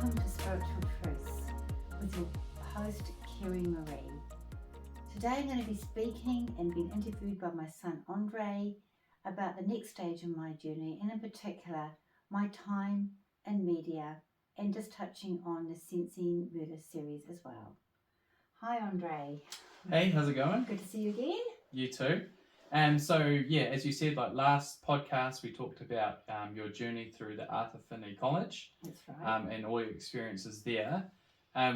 Welcome to Spiritual Truths with your host, Kerry-Marie. Today I'm going to be speaking and being interviewed by my son, Andre, about the next stage in my journey, and in particular, my time in media, and just touching on the Sensing Murder series as well. Hi, Andre. Hey, how's it going? Good to see you again. You too. So as you said, like last podcast, we talked about your journey through the Arthur Finney College. That's right. And all your experiences there.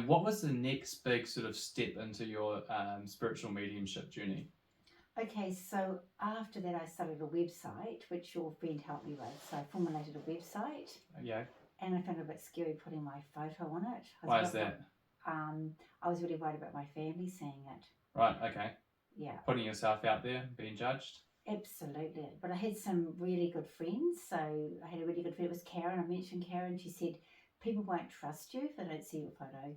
What was the next big sort of step into your spiritual mediumship journey? Okay, so after that I started a website, which your friend helped me with. So I formulated a website. Yeah. And I found it a bit scary putting my photo on it. Why is that? I was really worried about my family seeing it. Right, okay. Yeah. Putting yourself out there, being judged? Absolutely. But I had some really good friends. So I had a really good friend. It was Karen. I mentioned Karen. She said, people won't trust you if they don't see your photo.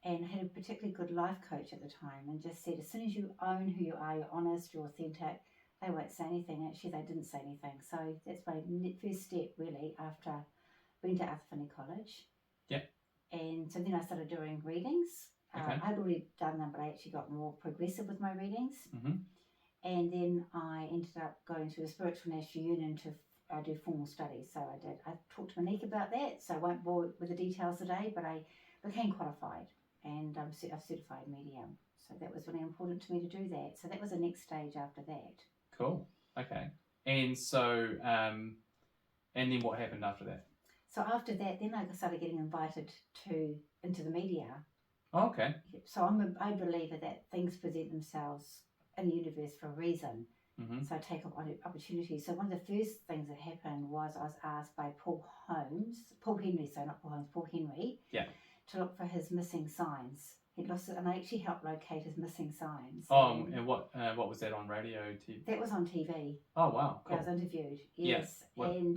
And I had a particularly good life coach at the time and just said, as soon as you own who you are, you're honest, you're authentic, they won't say anything. Actually, they didn't say anything. So that's my first step, really, after being to Arthur Finney College. Yep. And so then I started doing readings. Okay. I'd already done them, but I actually got more progressive with my readings. Mm-hmm. And then I ended up going to the Spiritual National Union to do formal studies. So I talked to Monique about that, so I won't bore with the details today, but I became qualified and I'm a certified medium. So that was really important to me to do that. So that was the next stage after that. Cool. Okay. And so, and then what happened after that? So after that, then I started getting invited into the media. Oh, okay. So I believe that things present themselves in the universe for a reason. Mm-hmm. So I take up opportunities. So one of the first things that happened was I was asked by Paul Henry, yeah, to look for his missing signs. He'd lost it, and I actually helped locate his missing signs. Oh, and what was that on radio? TV? That was on TV. Oh, wow, cool. I was interviewed. Yes,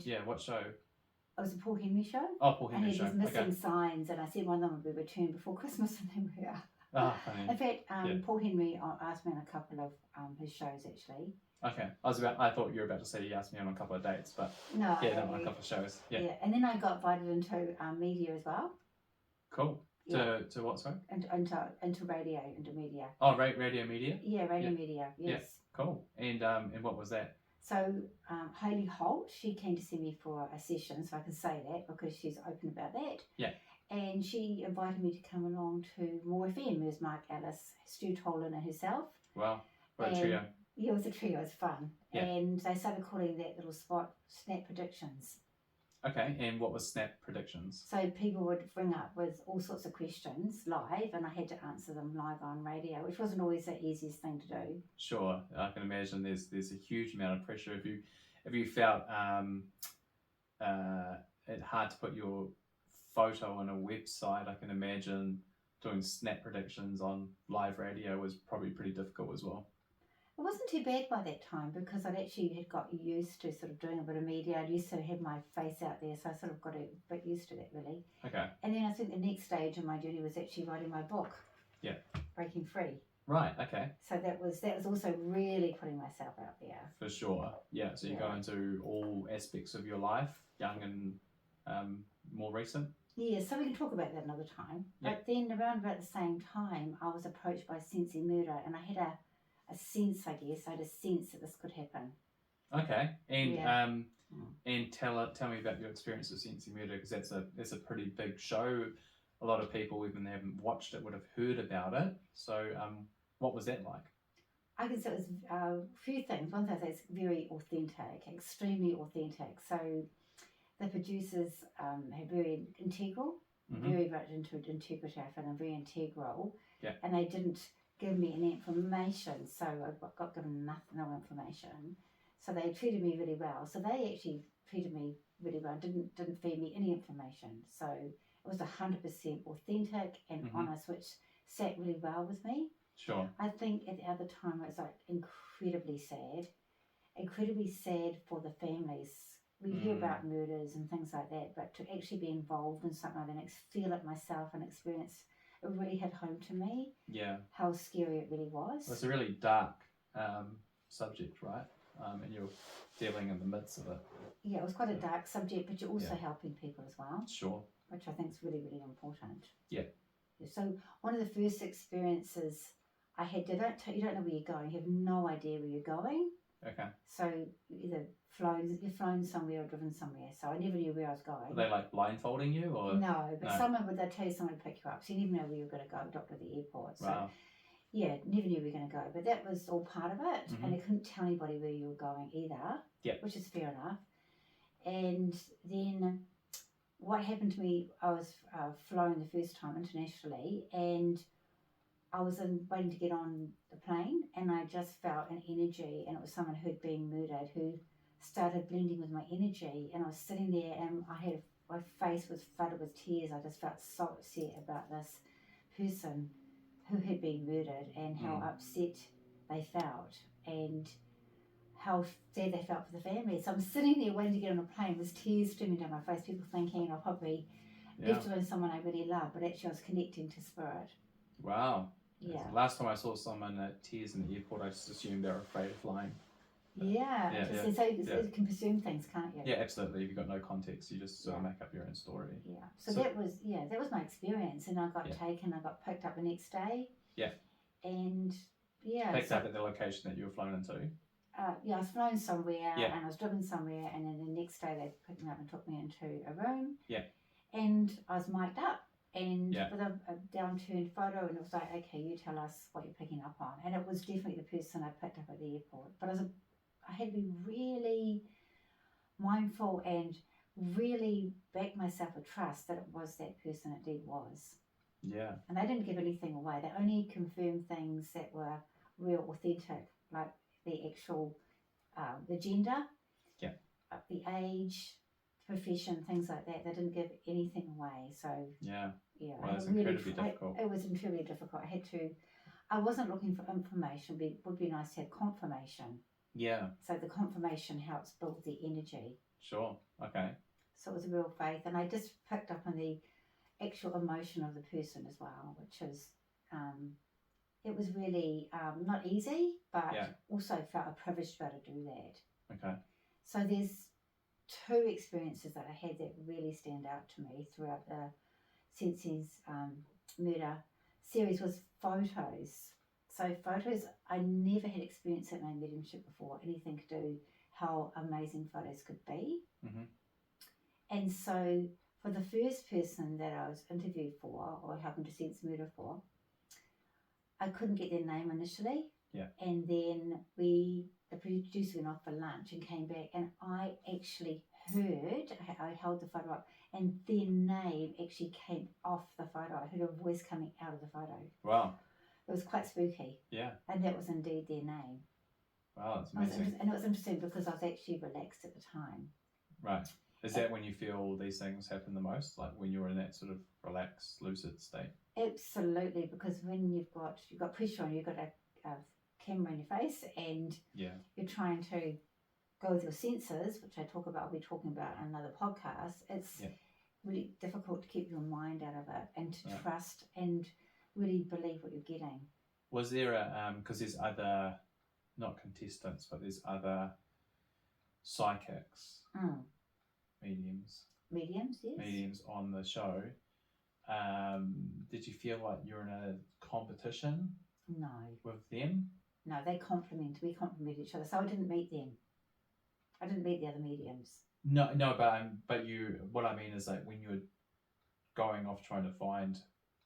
yeah. What show? It was a Paul Henry show. Oh, Paul Henry show. And he had these missing signs, and I said one of them would be returned before Christmas, and they were. Oh, funny. In fact, Paul Henry asked me on a couple of his shows actually. Okay, I thought you were about to say he asked me on a couple of dates, but no, yeah, not on a couple of shows. Yeah. And then I got invited into media as well. Cool. Yeah. To what, sorry? Into radio, into media. Oh, radio media. Yeah, radio media. Yes. Yeah. Cool. And what was that? So Hayley Holt, she came to see me for a session, so I can say that because she's open about that. Yeah. And she invited me to come along to More FM. There was Mark Ellis, Stu Tolan and herself. Wow, what a trio. Yeah, it was a trio, it was fun. Yeah. And they started calling that little spot Snap Predictions. Okay, and what was Snap Predictions? So people would ring up with all sorts of questions live, and I had to answer them live on radio, which wasn't always the easiest thing to do. Sure, I can imagine there's a huge amount of pressure. If you felt it hard to put your photo on a website, I can imagine doing Snap Predictions on live radio was probably pretty difficult as well. It wasn't too bad by that time because I'd actually had got used to sort of doing a bit of media. I used to have my face out there, so I sort of got a bit used to that really. Okay. And then I think the next stage in my journey was actually writing my book. Yeah. Breaking Free. Right, okay. So that was also really putting myself out there. For sure. Yeah, so you go into all aspects of your life, young and more recent. Yeah, so we can talk about that another time. Yep. But then around about the same time, I was approached by Sensing Murder, and I had a sense, I guess. I had a sense that this could happen. Okay, and tell me about your experience with Sensing Murder, because that's a pretty big show. A lot of people, even they haven't watched it, would have heard about it. So, what was that like? I can say it was a few things. One thing is it's very authentic, extremely authentic. So the producers are very integral, very much into integrity, I find, and very integral. Yeah. And they didn't give me any information, so I got given no information. So they treated me really well. So they actually treated me really well, didn't feed me any information. So it was 100% authentic and honest, which sat really well with me. Sure. I think at the other time it was like incredibly sad for the families. We hear about murders and things like that, but to actually be involved in something like that and feel it myself and experience, it really hit home to me. Yeah. How scary it really was. Well, it's a really dark subject, right? and you're dealing in the midst of it. Yeah, it was quite a dark subject, but you're also helping people as well. Sure. Which I think is really, really important. Yeah. So one of the first experiences I had, you don't know where you're going. You have no idea where you're going. Okay. So either you've flown somewhere or driven somewhere. So I never knew where I was going. Were they like blindfolding you, or no? But they'd tell you someone to pick you up, so you never know where you're going to go. Doctor at the airport. So, wow. Yeah, never knew we were going to go. But that was all part of it, and I couldn't tell anybody where you were going either. Yeah. Which is fair enough. And then what happened to me? I was flown the first time internationally, and I was waiting to get on the plane, and I just felt an energy, and it was someone who'd been murdered who started blending with my energy, and I was sitting there, and my face was flooded with tears. I just felt so upset about this person who had been murdered, and how upset they felt, and how sad they felt for the family. So I'm sitting there waiting to get on a plane with tears streaming down my face, people thinking I'll probably left alone someone I really love, but actually I was connecting to spirit. Wow. Yeah. Last time I saw someone tears in the airport, I just assumed they were afraid of flying. Yeah. So you can presume things, can't you? Yeah, absolutely. If you've got no context, you just sort of make up your own story. Yeah. So that was my experience, and I got taken. I got picked up the next day. Yeah. And picked up at the location that you were flown into. I was flown somewhere, and I was driven somewhere, and then the next day they picked me up and took me into a room. Yeah. And I was mic'd up. And with a downturned photo, and it was like, okay, you tell us what you're picking up on. And it was definitely the person I picked up at the airport. But I had to be really mindful and really back myself with trust that it was that person, it indeed was. Yeah. And they didn't give anything away. They only confirmed things that were real, authentic, like the actual, the gender, the age, profession, things like that. They didn't give anything away. So well, that's incredibly difficult. It was incredibly difficult. I wasn't looking for information. It would be nice to have confirmation. Yeah. So the confirmation helps build the energy. Sure. Okay. So it was a real faith, and I just picked up on the actual emotion of the person as well, which is it was really not easy, but also felt a privilege to be able to do that. Okay. So there's two experiences that I had that really stand out to me throughout the Sensei's murder series was photos. So photos, I never had experienced it in my mediumship before, anything to do how amazing photos could be. Mm-hmm. And so for the first person that I was interviewed for, or helping to sense murder for, I couldn't get their name initially. Yeah. And then the producer went off for lunch and came back, and I actually heard, I held the photo up, and their name actually came off the photo. I heard a voice coming out of the photo. Wow. It was quite spooky. Yeah. And that was indeed their name. Wow, that's amazing. And it was interesting because I was actually relaxed at the time. Right. Is that when you feel these things happen the most? Like when you're in that sort of relaxed, lucid state? Absolutely, because when you've got pressure on, you've got a camera in your face, and you're trying to go with your senses, which I'll be talking about in another podcast. It's really difficult to keep your mind out of it and to trust and really believe what you're getting. Was there because there's other, not contestants, but there's other psychics, mediums, yes. Mediums on the show. Did you feel like you're in a competition? No. With them? No, we complement each other. So I didn't meet them. I didn't meet the other mediums. No, but you. What I mean is like when you're going off trying to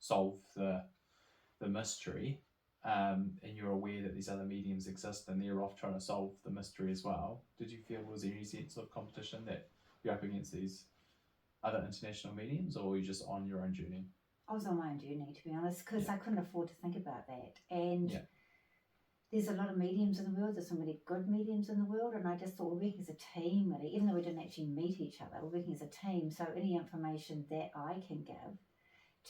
solve the mystery, and you're aware that these other mediums exist and they're off trying to solve the mystery as well. Did you feel, was there any sense of competition that you're up against these other international mediums, or were you just on your own journey? I was on my own journey, to be honest, because I couldn't afford to think about that. And there's a lot of mediums in the world. There's some really good mediums in the world, and I just thought we're working as a team, really. Even though we didn't actually meet each other, we're working as a team. So any information that I can give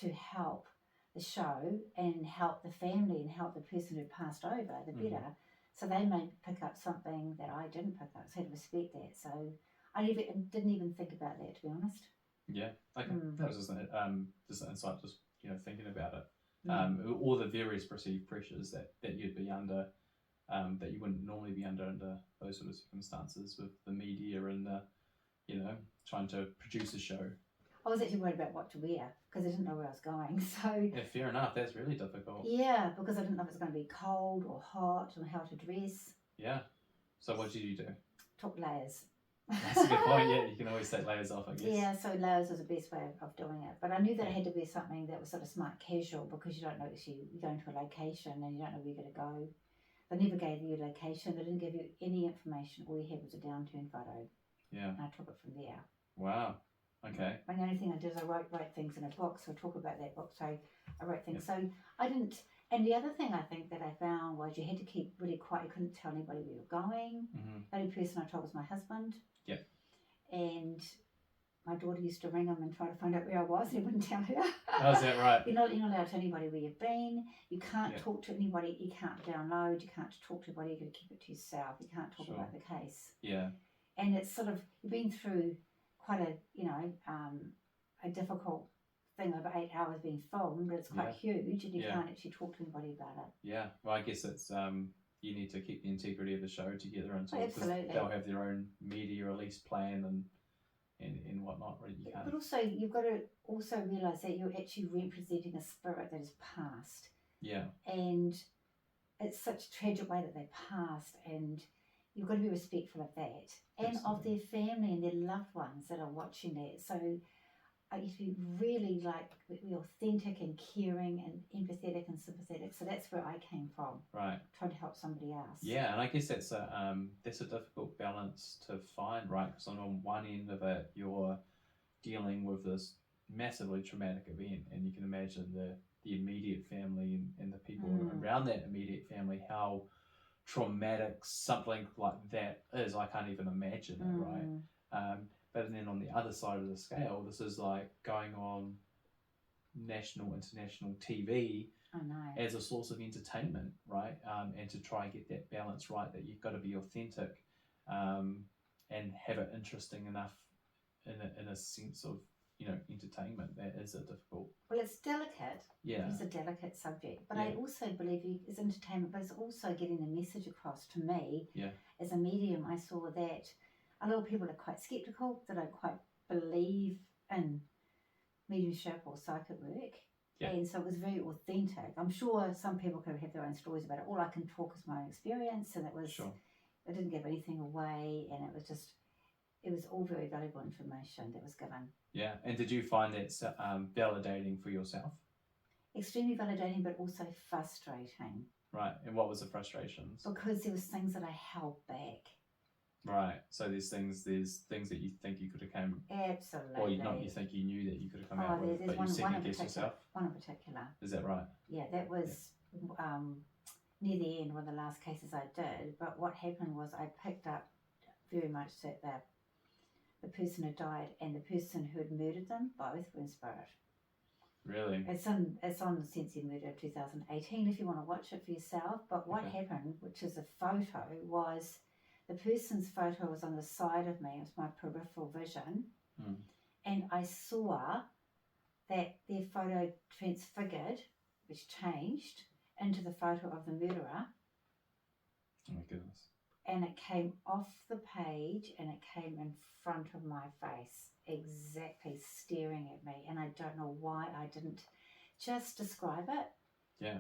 to help the show and help the family and help the person who passed over, the better. So they may pick up something that I didn't pick up. So I had to respect that. So I didn't even think about that, to be honest. Yeah, okay. That was just an insight, just thinking about it. All the various perceived pressures that you'd be under that you wouldn't normally be under those sort of circumstances with the media and the, trying to produce a show. I was actually worried about what to wear because I didn't know where I was going. So yeah, fair enough. That's really difficult. Yeah, because I didn't know if it was going to be cold or hot and how to dress. Yeah. So what did you do? Took layers. That's a good point. Yeah, you can always take layers off, I guess. Yeah, so layers was the best way of doing it. But I knew that I had to wear something that was sort of smart casual because you don't know you're going to a location and you don't know where you're going to go. They never gave you a location. They didn't give you any information. All you had was a downturn photo. Yeah. And I took it from there. Wow. Okay. And the only thing I did is I wrote things in a book. So I'll talk about that book. So I wrote things. Yep. So I didn't. And the other thing I think that I found was you had to keep really quiet. You couldn't tell anybody where you were going. Mm-hmm. The only person I told was my husband. Yep. And my daughter used to ring him and try to find out where I was. He wouldn't tell her. Oh, is that right? You're not allowed to tell anybody where you've been. You can't Yep. talk to anybody. You can't download. You can't talk to anybody. You've got to keep it to yourself. You can't talk Sure. about the case. Yeah. And it's sort of, you've been through quite a, a difficult thing over 8 hours being filmed. It's quite huge and you can't actually talk to anybody about it. Yeah. Well, I guess it's, you need to keep the integrity of the show together until Absolutely. they'll have their own media release plan and whatnot. Right? You can't. But also, you've got to also realise that you're actually representing a spirit that is past. Yeah. And it's such a tragic way that they passed, and you've got to be respectful of that and of their family and their loved ones that are watching that. So I used to be really be authentic and caring and empathetic and sympathetic. So that's where I came from. Right. Trying to help somebody else. Yeah, and I guess that's a difficult balance to find, right? Because on one end of it, you're dealing with this massively traumatic event, and you can imagine the immediate family and the people around that immediate family, how traumatic something like that is. I can't even imagine it, right? But then on the other side of the scale, this is like going on national, international TV as a source of entertainment, right? And to try and get that balance right, that you've got to be authentic and have it interesting enough in a sense of, entertainment. That is a difficult. Well, it's delicate. Yeah. It's a delicate subject. But I also believe it's entertainment, but it's also getting the message across to me. Yeah. As a medium, I saw that a lot of people are quite sceptical, that don't quite believe in mediumship or psychic work. Yeah. And so it was very authentic. I'm sure some people could have their own stories about it. All I can talk is my own experience, and it was, I didn't give anything away, and it was all very valuable information that was given. Yeah, and did you find it validating for yourself? Extremely validating, but also frustrating. Right, and what was the frustrations? Because there was things that I held back. Right, so there's things that you think you could have come. Absolutely. Or you think you knew that you could have come out with, but you second guessed yourself. One in particular. Is that right? Yeah, that was near the end, one of the last cases I did. But what happened was I picked up very much that the person who died and the person who had murdered them both were in spirit. Really? It's on Sensory Murder of 2018 if you want to watch it for yourself. But what happened, which is a photo, was the person's photo was on the side of me. It was my peripheral vision. And I saw that their photo transfigured, which changed into the photo of the murderer. Oh my goodness. And it came off the page and it came in front of my face, exactly staring at me. And I don't know why I didn't just describe it. Yeah.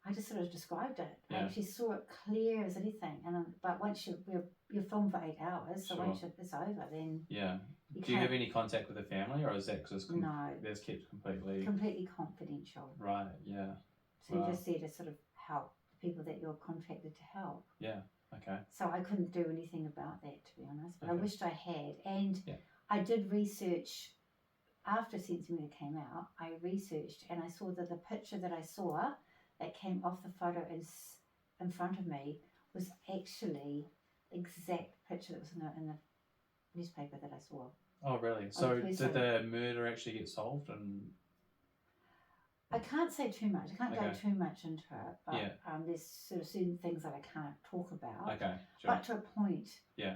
I just sort of described it. Yeah. I actually saw it clear as anything. But once you're filmed for 8 hours, so once it's over, then do you have any contact with the family, or is that just that's kept completely confidential? Right. Yeah. So you're just there to sort of help people that you're contracted to help. Yeah. Okay. So I couldn't do anything about that, to be honest. But I wished I had. And I did research after Sensory Murder came out. I researched and I saw that the picture that I saw that came off the photo in front of me was actually the exact picture that was in the newspaper that I saw. Oh, really? So did the murder actually get solved? And I can't say too much. I can't go too much into it. But there's sort of certain things that I can't talk about. Okay, sure. But to a point. Yeah.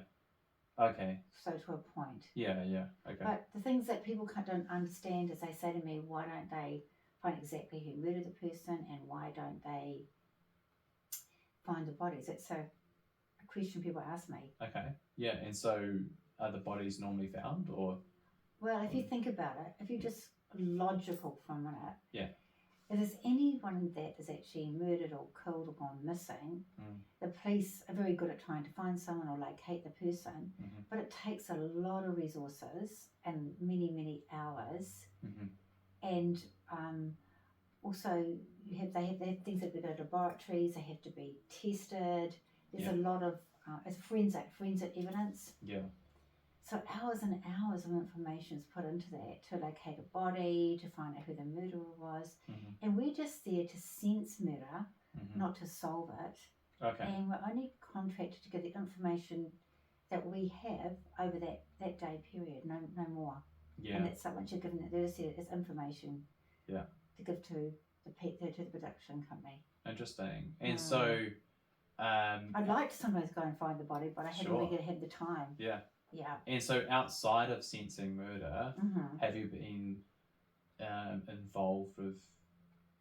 Okay. So to a point. Yeah, okay. But the things that people don't understand is they say to me, why don't they find exactly who murdered the person, and why don't they find the bodies? It's a question people ask me. Okay. Yeah. And so are the bodies normally found or? Well, if you think about it, if you're just logical for a minute, yeah. if there's anyone that is actually murdered or killed or gone missing, the police are very good at trying to find someone or locate the person, but it takes a lot of resources and many, many hours. And also they have things that go to laboratories, they have to be tested. There's a lot of it's forensic evidence. Yeah. So hours and hours of information is put into that to locate a body, to find out who the murderer was. And we're just there to sense murder, not to solve it. Okay. And we're only contracted to give the information that we have over that day period, no more. Yeah. And that's once you're given it, they just said it's information. Yeah. To give to the production company. Interesting. And so I'd like to sometimes go and find the body, but I haven't really had the time. Yeah. Yeah. And so outside of sensing murder, have you been involved with,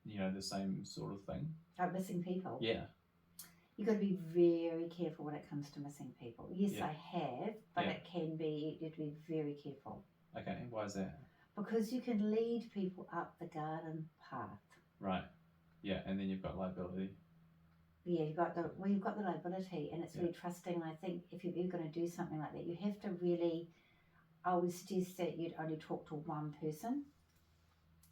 the same sort of thing? Missing people? Yeah. You've got to be very careful when it comes to missing people. Yes, I have, but you have to be very careful. Okay, why is that? Because you can lead people up the garden path. Right. Yeah, and then you've got liability. Yeah, you've got the liability, and it's really trusting. I think if you're going to do something like that, you have to really. I would suggest that you'd only talk to one person,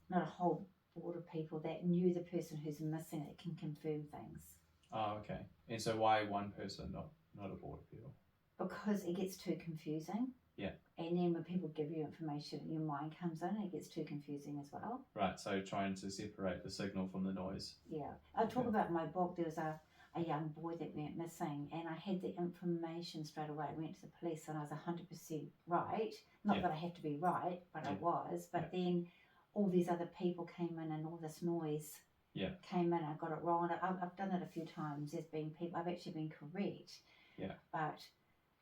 not a whole board of people that knew the person who's missing that can confirm things. Oh, okay. And so why one person, not a board of people? Because it gets too confusing. Yeah. And then when people give you information, your mind comes in, and it gets too confusing as well. Right, so trying to separate the signal from the noise. Yeah. I talk about in my book, there was a young boy that went missing, and I had the information straight away. I went to the police and I was 100% right. Not that I have to be right, but I was. But then all these other people came in and all this noise came in. I got it wrong. I've done it a few times. There's been people, I've actually been correct. Yeah. But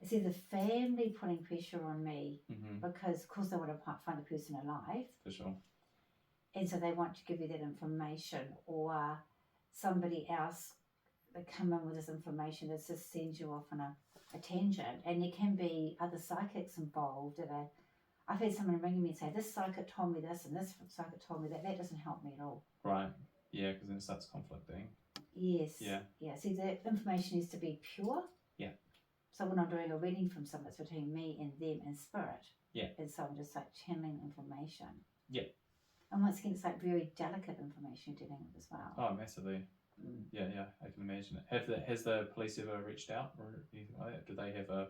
it's either family putting pressure on me because, of course, they want to find the person alive. For sure. And so they want to give you that information, or somebody else, they come in with this information that just sends you off on a tangent. And there can be other psychics involved. I've had someone ring me and say, this psychic told me this and this psychic told me that. That doesn't help me at all. Right. Yeah, because then it starts conflicting. Yes. Yeah. Yeah. See, the information needs to be pure. Yeah. So when I'm doing a reading from someone, it's between me and them and spirit. Yeah. And so I'm just like channeling information. Yeah. And once again, it's like very delicate information you're dealing with as well. Oh, massively. Yeah, I can imagine it. Has the police ever reached out or anything like that? Do they have a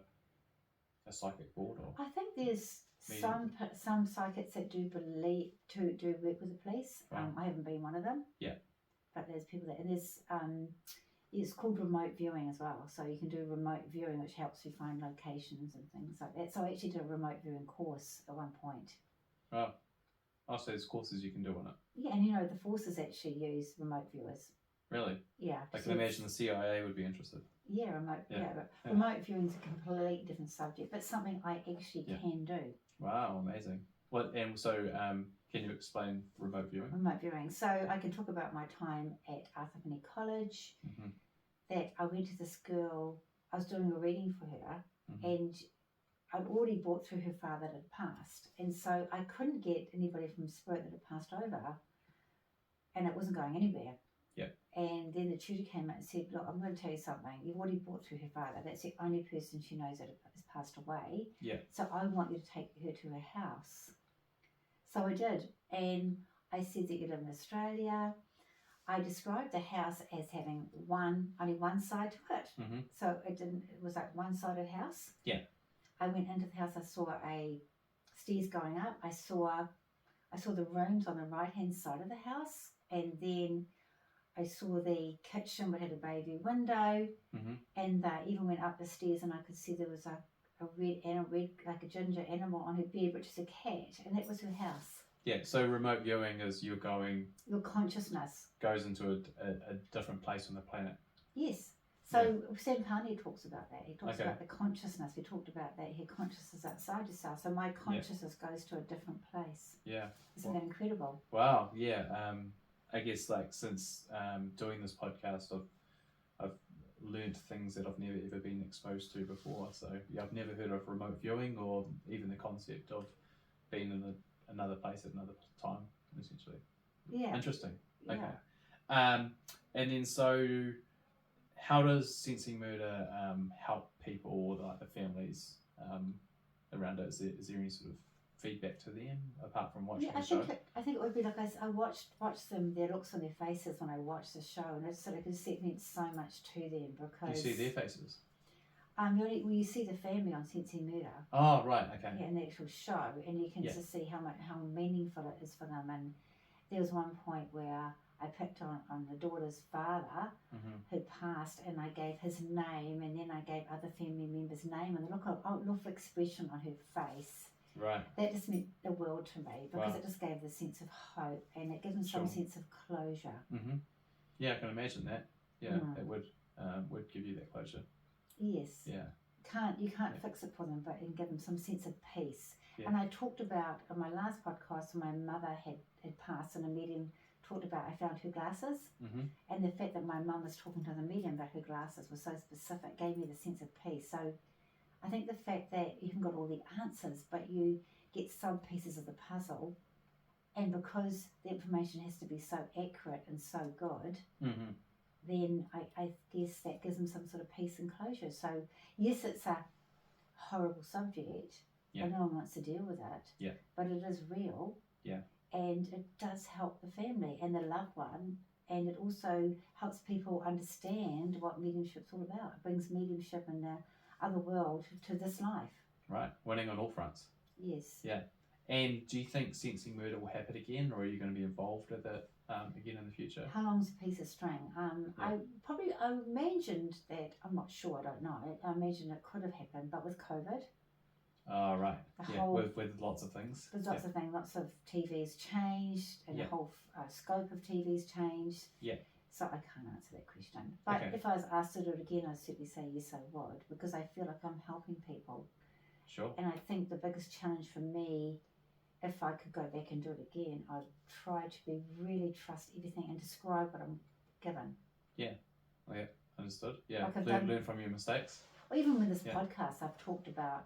psychic board? Or I think there's some psychics that do work with the police. Right. I haven't been one of them. Yeah. But there's people that, and there's it's called remote viewing as well. So you can do remote viewing, which helps you find locations and things like that. So I actually did a remote viewing course at one point. Oh, so there's courses you can do on it. Yeah, and the forces actually use remote viewers. Really? Yeah. I can imagine the CIA would be interested. Yeah, remote viewing is a completely different subject, but something I actually can do. Wow, amazing. And so can you explain remote viewing? Remote viewing. So I can talk about my time at Arthur Phinney College, that I went to this girl, I was doing a reading for her, and I'd already brought through her father that had passed, and so I couldn't get anybody from spirit that had passed over, and it wasn't going anywhere. Yeah. And then the tutor came out and said, look, I'm going to tell you something. You've already brought through her father. That's the only person she knows that has passed away. Yeah. So I want you to take her to her house. So I did. And I said that you live in Australia. I described the house as having only one side to it. So it was like one-sided house. Yeah. I went into the house. I saw a stairs going up. I saw the rooms on the right-hand side of the house. And then I saw the kitchen, which had a bay view window, and they even went up the stairs, and I could see there was a red, like a ginger animal on her bed, which is a cat, and that was her house. Yeah, so remote viewing is your consciousness goes into a different place on the planet. Yes. So Sam Parney talks about that. He talks about the consciousness. We talked about that. Your consciousness outside yourself. So my consciousness goes to a different place. Yeah. Isn't that incredible? Wow. Yeah. I guess since doing this podcast, I've learned things that I've never ever been exposed to before. So yeah, I've never heard of remote viewing or even the concept of being in another place at another time, essentially. Yeah. Interesting. Yeah. Okay. And then so how does Sensing Murder help people or like the families around it? Is there any sort of feedback to them apart from watching the show? I think it would be like I watched them, their looks on their faces when I watched the show, and it sort of meant so much to them because Do you see their faces? You see the family on Sensing Murder. Oh right, okay. Yeah, in the actual show, and you can just see how meaningful it is for them. And there was one point where I picked on the daughter's father who passed, and I gave his name, and then I gave other family members' name, and the look of expression on her face. Right. That just meant the world to me because it just gave the sense of hope, and it gives them some sense of closure. Yeah, I can imagine that. Yeah, it would give you that closure. Yes. Yeah. You can't fix it for them, but you can give them some sense of peace. Yeah. And I talked about on my last podcast when my mother had passed, and a medium talked about I found her glasses, and the fact that my mum was talking to the medium about her glasses was so specific gave me the sense of peace. So I think the fact that you haven't got all the answers, but you get some pieces of the puzzle, and because the information has to be so accurate and so good, then I guess that gives them some sort of peace and closure. So yes, it's a horrible subject, and no one wants to deal with it, but it is real, and it does help the family and the loved one, and it also helps people understand what mediumship's all about. It brings mediumship and the other world to this life. Right, winning on all fronts. Yes. Yeah. And do you think Sensing Murder will happen again, or are you going to be involved with it again in the future? How long's a piece of string? I imagined that, I'm not sure, I don't know. I imagine it could have happened, but with COVID. Oh, right. With lots of things. With lots of things, lots of TV's changed, and the whole scope of TV's changed. Yeah. So I can't answer that question. But if I was asked to do it again, I'd certainly say yes, I would, because I feel like I'm helping people. Sure. And I think the biggest challenge for me, if I could go back and do it again, I'd try to really trust everything and describe what I'm given. Yeah. Oh, yeah. Understood. Yeah. Like learn from your mistakes. Well, even with this podcast, I've talked about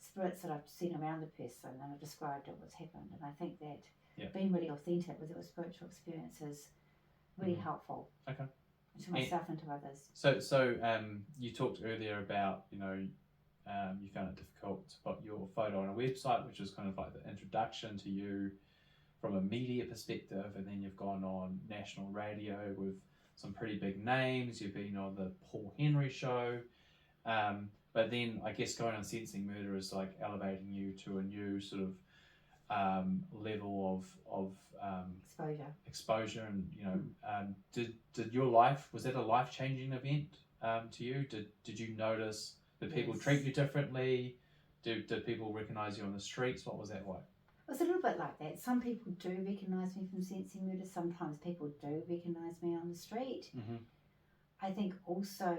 spirits that I've seen around the person, and I've described what's happened. And I think that being really authentic with your spiritual experience is really helpful. Okay. To myself and to others. So you talked earlier about, you found it difficult to put your photo on a website, which is kind of like the introduction to you from a media perspective, and then you've gone on national radio with some pretty big names. You've been on the Paul Henry show, but then I guess going on Sensing Murder is like elevating you to a new sort of level of exposure, and did your life, was that a life-changing event to you? Did you notice that people treat you differently? Did people recognise you on the streets? What was that like? It was a little bit like that. Some people do recognise me from Sensing Murder. Sometimes people do recognise me on the street. I think also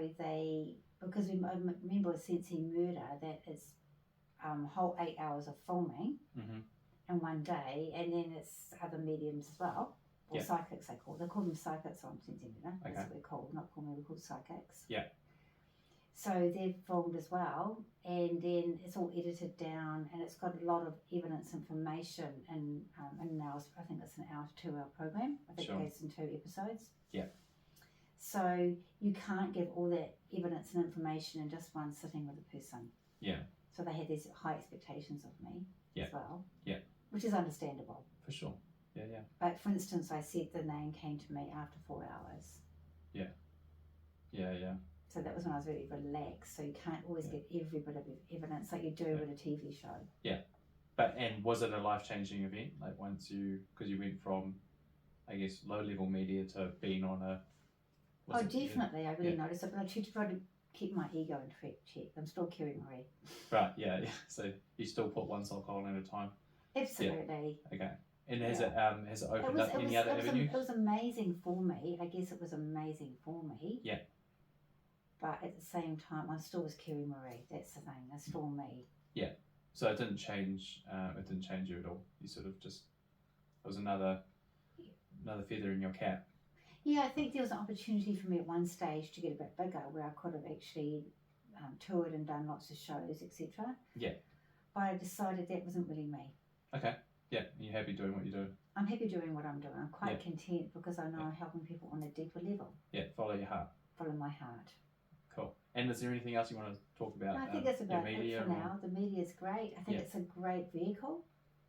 because I remember with Sensing Murder that it's whole 8 hours of filming in one day, and then it's other mediums as well, or psychics they call them psychics on Sensing Murder. That's what they're called, not called me, we're called psychics. Yeah. So they're filmed as well, and then it's all edited down, and it's got a lot of evidence information, and now I think it's an hour to 2 hour program. I think it goes in 2 episodes. Yeah. So you can't give all that evidence and information in just one sitting with a person. Yeah. So they had these high expectations of me as well. Yeah. Which is understandable. For sure. Yeah, yeah. But for instance, I said the name came to me after 4 hours. Yeah. Yeah, yeah. So that was when I was really relaxed. So you can't always get every bit of evidence like you do with a TV show. Yeah. And was it a life-changing event? Like because you went from, I guess, low-level media to being on a... Definitely. I really noticed it, but I tried to keep my ego in check. I'm still Kerry-Marie. Right, yeah. So you still put one soul calling at a time? Absolutely. Yeah. Okay. And has it opened up any other avenues? It was amazing for me. I guess it was amazing for me. Yeah. But at the same time, I still was Kerry-Marie. That's the thing. That's still me. Yeah. So it didn't change. It didn't change you at all. You sort of just, it was another feather in your cap. Yeah, I think there was an opportunity for me at one stage to get a bit bigger where I could have actually toured and done lots of shows, etc. Yeah. But I decided that wasn't really me. Okay. Yeah. Are you happy doing what you do? I'm happy doing what I'm doing. I'm quite content because I know I'm helping people on a deeper level. Yeah. Follow your heart. Follow my heart. Cool. And is there anything else you want to talk about? No, I think that's about media it for now. The media is great. I think it's a great vehicle.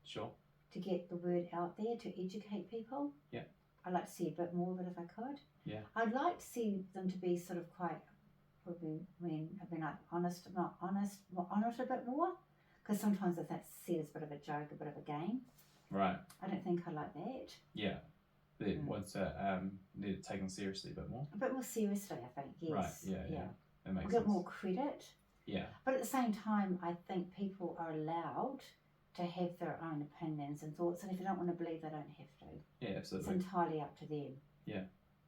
Sure. To get the word out there, to educate people. Yeah. I'd like to see a bit more of it if I could. Yeah. I'd like to see them to be sort of quite, probably, like honest, not honest, more honest a bit more. Because sometimes if that's said as a bit of a joke, a bit of a game. Right. I don't think I like that. Yeah. They're taken seriously a bit more. A bit more seriously, I think, yes. Right, yeah. That makes a sense. bit more credit. Yeah. But at the same time, I think people are allowed to have their own opinions and thoughts, and if they don't want to believe, they don't have to. Yeah, absolutely. It's entirely up to them. Yeah,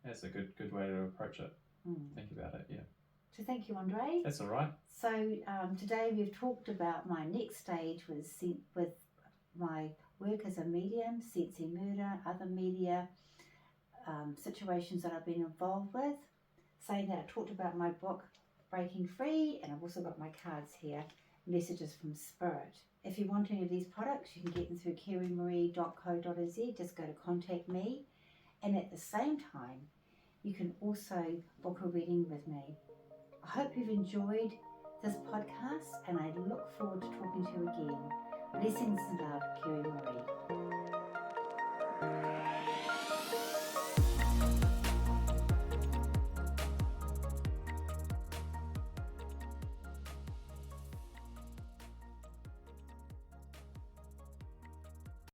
that's a good way to approach it. Think about it, yeah. So thank you, Andre. That's all right. So today we've talked about my next stage with my work as a medium, Sensi Murder, other media situations that I've been involved with. Saying that, I talked about my book, Breaking Free, and I've also got my cards here, Messages from Spirit. If you want any of these products, you can get them through kerry-marie.co.nz. Just go to contact me. And at the same time, you can also book a reading with me. I hope you've enjoyed this podcast, and I look forward to talking to you again. Blessings and love, Kerry-Marie.